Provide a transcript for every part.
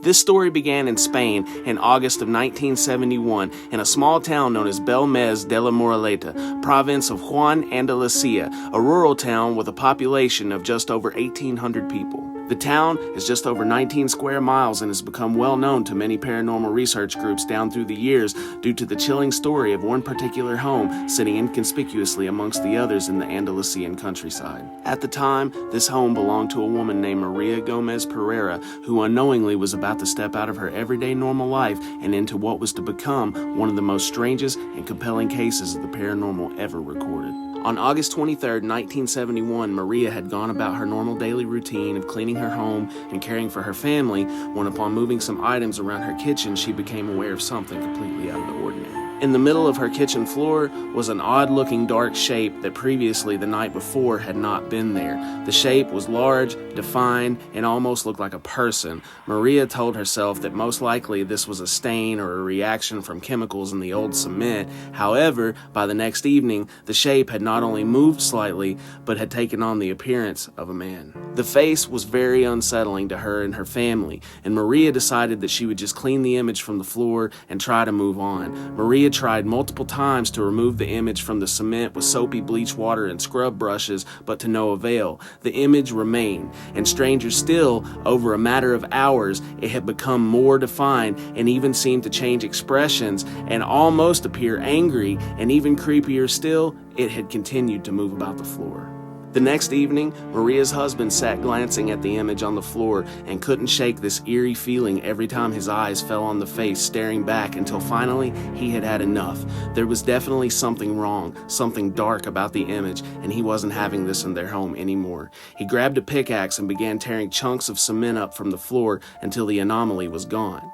This story began in Spain in August of 1971 in a small town known as Belmez de la Moraleta, province of Juan, Andalusia, a rural town with a population of just over 1,800 people. The town is just over 19 square miles and has become well known to many paranormal research groups down through the years due to the chilling story of one particular home sitting inconspicuously amongst the others in the Andalusian countryside. At the time, this home belonged to a woman named María Gómez Pereira, who unknowingly was about to step out of her everyday normal life and into what was to become one of the most strangest and compelling cases of the paranormal ever recorded. On August 23, 1971, Maria had gone about her normal daily routine of cleaning her home and caring for her family when, upon moving some items around her kitchen, she became aware of something completely out of the ordinary. In the middle of her kitchen floor was an odd-looking dark shape that previously the night before had not been there. The shape was large, defined, and almost looked like a person. Maria told herself that most likely this was a stain or a reaction from chemicals in the old cement. However, by the next evening, the shape had not only moved slightly, but had taken on the appearance of a man. The face was very unsettling to her and her family, and Maria decided that she would just clean the image from the floor and try to move on. Maria tried multiple times to remove the image from the cement with soapy bleach water and scrub brushes, but to no avail. The image remained, and stranger still, over a matter of hours, it had become more defined and even seemed to change expressions and almost appear angry, and even creepier still, it had continued to move about the floor. The next evening, Maria's husband sat glancing at the image on the floor and couldn't shake this eerie feeling every time his eyes fell on the face staring back until finally he had had enough. There was definitely something wrong, something dark about the image, and he wasn't having this in their home anymore. He grabbed a pickaxe and began tearing chunks of cement up from the floor until the anomaly was gone.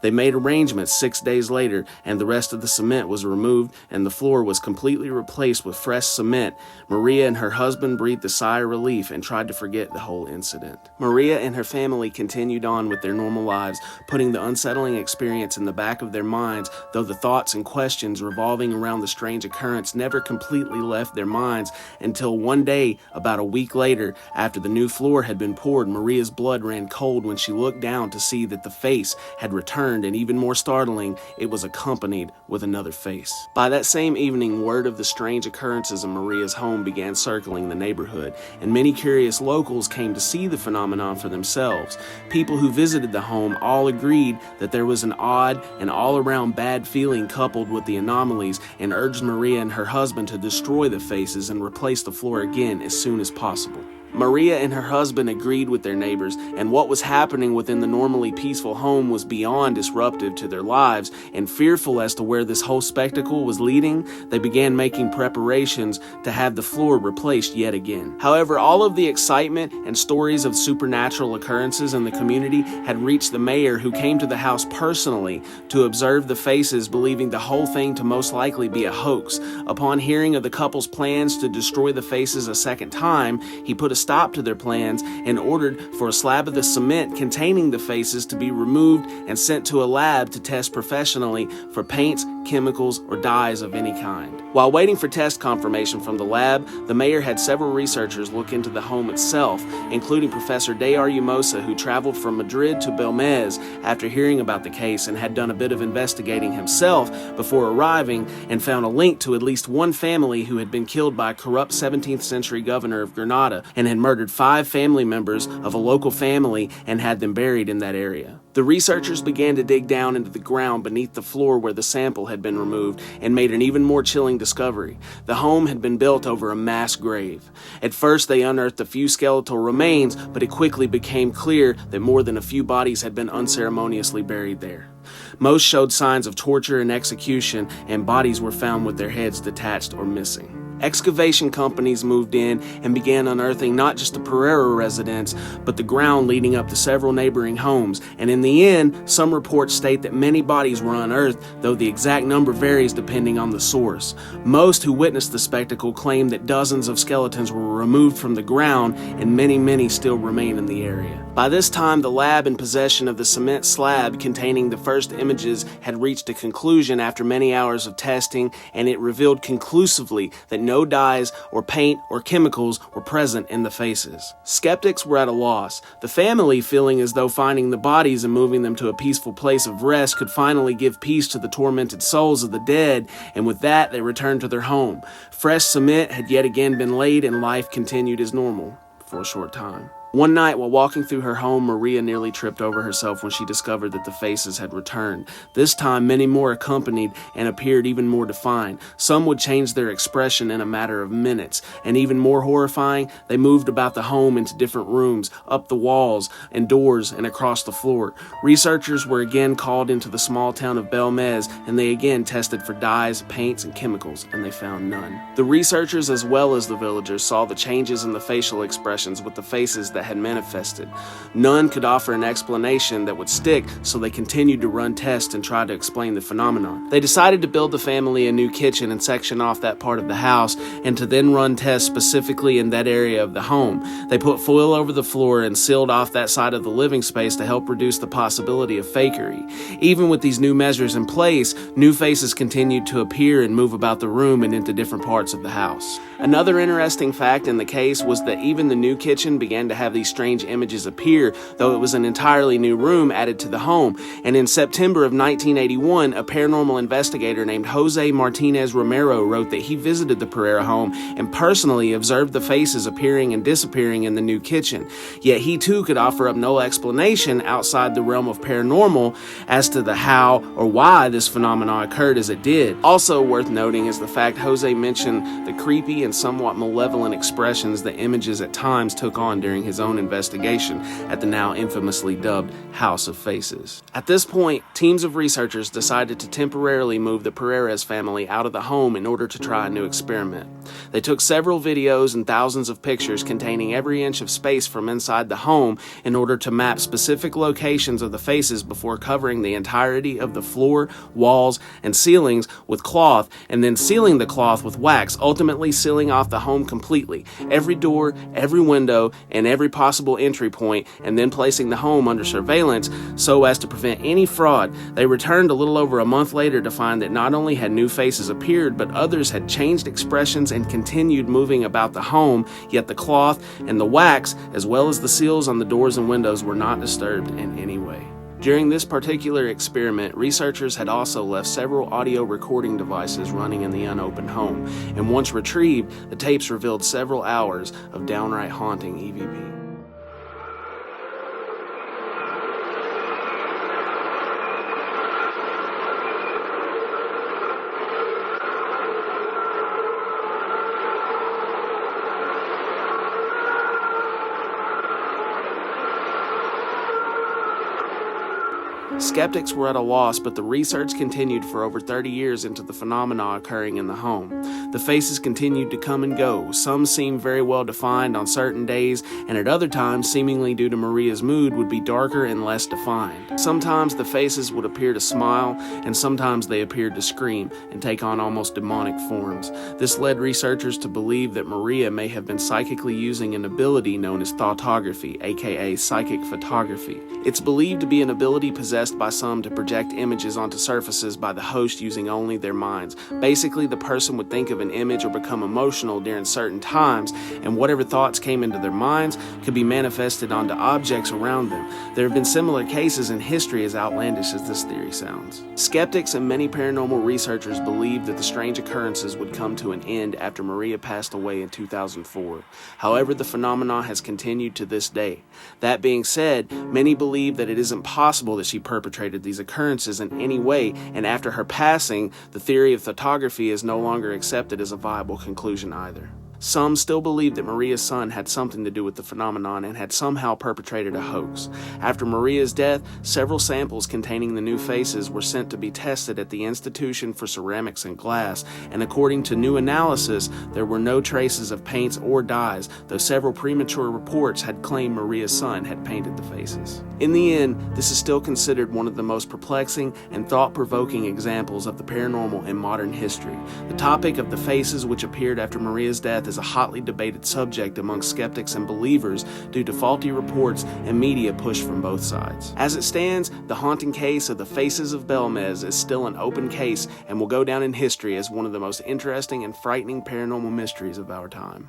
They made arrangements 6 days later, and the rest of the cement was removed and the floor was completely replaced with fresh cement. Maria and her husband breathed a sigh of relief and tried to forget the whole incident. Maria and her family continued on with their normal lives, putting the unsettling experience in the back of their minds, though the thoughts and questions revolving around the strange occurrence never completely left their minds until one day, about a week later, after the new floor had been poured, Maria's blood ran cold when she looked down to see that the face had returned, and even more startling, it was accompanied with another face. By that same evening, word of the strange occurrences in Maria's home began circling the neighborhood, and many curious locals came to see the phenomenon for themselves. People who visited the home all agreed that there was an odd and all-around bad feeling coupled with the anomalies, and urged Maria and her husband to destroy the faces and replace the floor again as soon as possible. Maria and her husband agreed with their neighbors, and what was happening within the normally peaceful home was beyond disruptive to their lives, and fearful as to where this whole spectacle was leading, they began making preparations to have the floor replaced yet again. However, all of the excitement and stories of supernatural occurrences in the community had reached the mayor, who came to the house personally to observe the faces, believing the whole thing to most likely be a hoax. Upon hearing of the couple's plans to destroy the faces a second time, he put a stop to their plans and ordered for a slab of the cement containing the faces to be removed and sent to a lab to test professionally for paints, chemicals, or dyes of any kind. While waiting for test confirmation from the lab, the mayor had several researchers look into the home itself, including Professor Yumosa, who traveled from Madrid to Belmez after hearing about the case and had done a bit of investigating himself before arriving, and found a link to at least one family who had been killed by a corrupt 17th century governor of Granada and had murdered 5 family members of a local family and had them buried in that area. The researchers began to dig down into the ground beneath the floor where the sample had been removed and made an even more chilling discovery. The home had been built over a mass grave. At first, they unearthed a few skeletal remains, but it quickly became clear that more than a few bodies had been unceremoniously buried there. Most showed signs of torture and execution, and bodies were found with their heads detached or missing. Excavation companies moved in and began unearthing not just the Pereira residence, but the ground leading up to several neighboring homes. And in the end, some reports state that many bodies were unearthed, though the exact number varies depending on the source. Most who witnessed the spectacle claim that dozens of skeletons were removed from the ground, and many still remain in the area. By this time, the lab in possession of the cement slab containing the first images had reached a conclusion after many hours of testing, and it revealed conclusively that no dyes or paint or chemicals were present in the faces. Skeptics were at a loss, the family feeling as though finding the bodies and moving them to a peaceful place of rest could finally give peace to the tormented souls of the dead, and with that they returned to their home. Fresh cement had yet again been laid, and life continued as normal for a short time. One night, while walking through her home, Maria nearly tripped over herself when she discovered that the faces had returned. This time, many more accompanied and appeared even more defined. Some would change their expression in a matter of minutes, and even more horrifying, they moved about the home into different rooms, up the walls and doors, and across the floor. Researchers were again called into the small town of Belmez, and they again tested for dyes, paints, and chemicals, and they found none. The researchers, as well as the villagers, saw the changes in the facial expressions with the faces that had manifested. None could offer an explanation that would stick, so they continued to run tests and try to explain the phenomenon. They decided to build the family a new kitchen and section off that part of the house, and to then run tests specifically in that area of the home. They put foil over the floor and sealed off that side of the living space to help reduce the possibility of fakery. Even with these new measures in place, new faces continued to appear and move about the room and into different parts of the house. Another interesting fact in the case was that even the new kitchen began to have these strange images appear, though it was an entirely new room added to the home. And in September of 1981, a paranormal investigator named Jose Martinez Romero wrote that he visited the Pereira home and personally observed the faces appearing and disappearing in the new kitchen. Yet he too could offer up no explanation outside the realm of paranormal as to the how or why this phenomenon occurred as it did. Also worth noting is the fact Jose mentioned the creepy and somewhat malevolent expressions the images at times took on during his own investigation at the now infamously dubbed House of Faces. At this point, teams of researchers decided to temporarily move the Pereiras family out of the home in order to try a new experiment. They took several videos and thousands of pictures containing every inch of space from inside the home in order to map specific locations of the faces before covering the entirety of the floor, walls, and ceilings with cloth, and then sealing the cloth with wax, ultimately sealing off the home completely, every door, every window, and every possible entry point, and then placing the home under surveillance so as to prevent any fraud. They returned a little over a month later to find that not only had new faces appeared, but others had changed expressions and continued moving about the home, yet the cloth and the wax, as well as the seals on the doors and windows, were not disturbed in any way. During this particular experiment, researchers had also left several audio recording devices running in the unopened home, and once retrieved, the tapes revealed several hours of downright haunting EVP. Skeptics were at a loss, but the research continued for over 30 years into the phenomena occurring in the home. The faces continued to come and go. Some seemed very well defined on certain days, and at other times, seemingly due to Maria's mood, would be darker and less defined. Sometimes the faces would appear to smile, and sometimes they appeared to scream and take on almost demonic forms. This led researchers to believe that Maria may have been psychically using an ability known as thoughtography, aka psychic photography. It's believed to be an ability possessed by some to project images onto surfaces by the host using only their minds. Basically, the person would think of an image or become emotional during certain times, and whatever thoughts came into their minds could be manifested onto objects around them. There have been similar cases in history, as outlandish as this theory sounds. Skeptics and many paranormal researchers believed that the strange occurrences would come to an end after Maria passed away in 2004. However, the phenomenon has continued to this day. That being said, many believe that it isn't possible that she perpetrated these occurrences in any way, and after her passing, the theory of photography is no longer accepted as a viable conclusion either. Some still believe that Maria's son had something to do with the phenomenon and had somehow perpetrated a hoax. After Maria's death, several samples containing the new faces were sent to be tested at the Institution for Ceramics and Glass, and according to new analysis, there were no traces of paints or dyes, though several premature reports had claimed Maria's son had painted the faces. In the end, this is still considered one of the most perplexing and thought-provoking examples of the paranormal in modern history. The topic of the faces which appeared after Maria's death is is a hotly debated subject among skeptics and believers due to faulty reports and media push from both sides. As it stands, the haunting case of the Faces of Belmez is still an open case and will go down in history as one of the most interesting and frightening paranormal mysteries of our time.